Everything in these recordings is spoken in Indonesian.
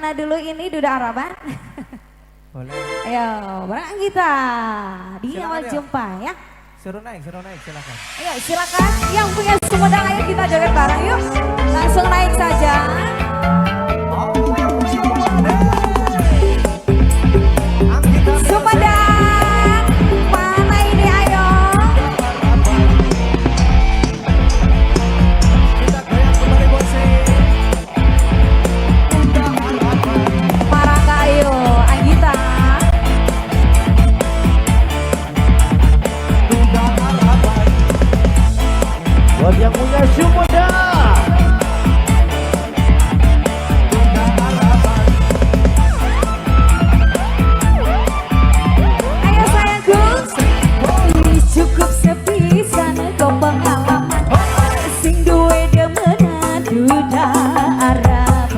mana dulu ini Duda Araban? Boleh. Ayo, bareng kita di Silakan awal ya. jumpa ya. Suruh naik silakan. Ayo silakan yang punya sumedang ayo kita joget bareng yuk. Langsung naik saja. Sumedang, mana ini ayo? Kita goyang kembali bosnya. Marangga ayo, Anggita. Buat yang punya Sumedang. Ayo sayangku, cukup sepisan kau pengalaman. Sing duwe demenan Duda Araban.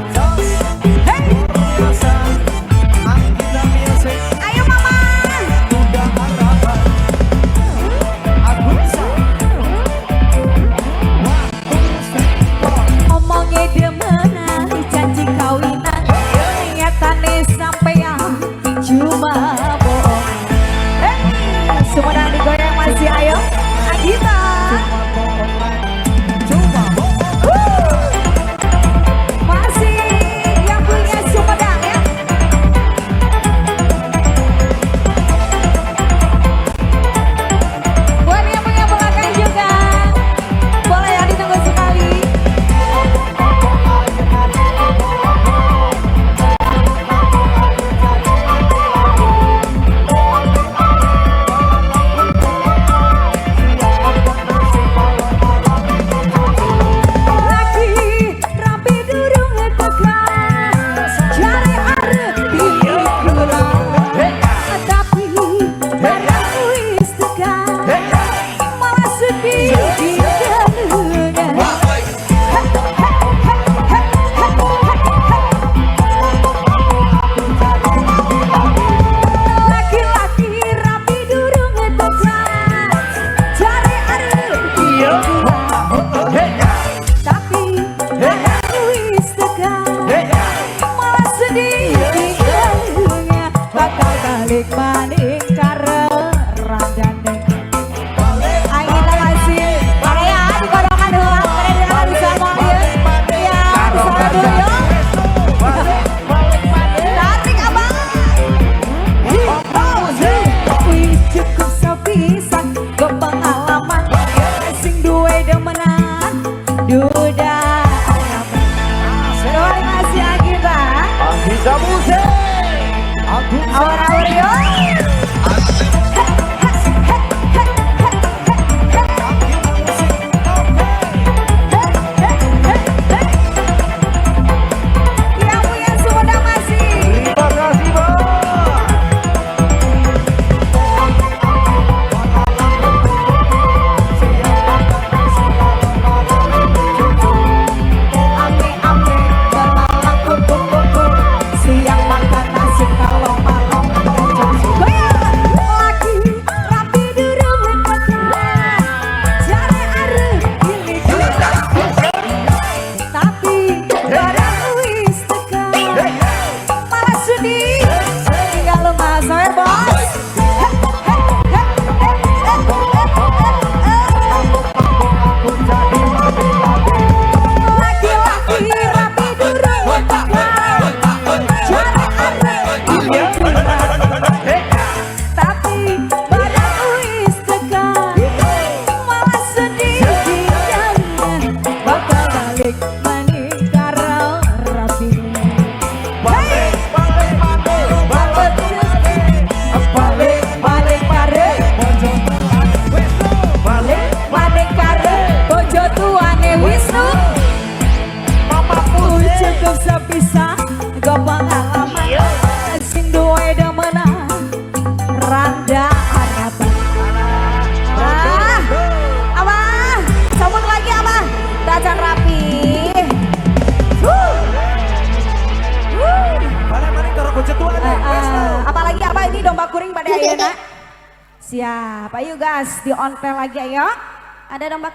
Ayo mama. Omongnya demenan janji kawinan, nyatane sampean cuma bohong. Sumedang digoyang masih ayo Anggita. Masih yang punya Sumedang ya. Buat yang punya belakang juga boleh ya ditunggu sekali. Lagi rapi durung tegas, jare arep dikulang. Tapi barang wis tegas, malah sedih dikenungan. Laki-laki rapi durung tegas, jare arep dikulang. Tapi barang wis tegas, malah sedih dikenungan. Bakal balik maning karo randane. Anggita masih Maria di kodongan heula mereka bisa mobil. Ya, bisa dulu yuk. Tarik abang. Wih cukup sepisan ke pengalaman, sing duwe demenan Duda Araban. Terima kasih Anggita. Bisa musik. Awar-awar yuk. Yang punya Sumedang masih. Terima kasih bang. Ame-ame belalang kupu-kupu, siang makan nasi kalau malam goyang. Lagi rapi durung tegas, jare arep dikulang. Tapi barang wis tegas, malah sedih tinggal lemah soer bos. Laki-laki rapi durung tegas, jare arep dikulang. Tapi barang wis tegas, malah sedih dijangan. Bakal balik maning karo rapi. Balik bareng, maning karo bojo tuane Wisnu. Cukup sepisah go pengalaman, sing duwe demenan Randa Araban. Abah, sambut lagi abah, dacan rapi. Mana kalau kejetuan Apalagi abah ini domba kuring pada ayeuna. Siap, ayo guys, di ontel lagi ayo. Ada domba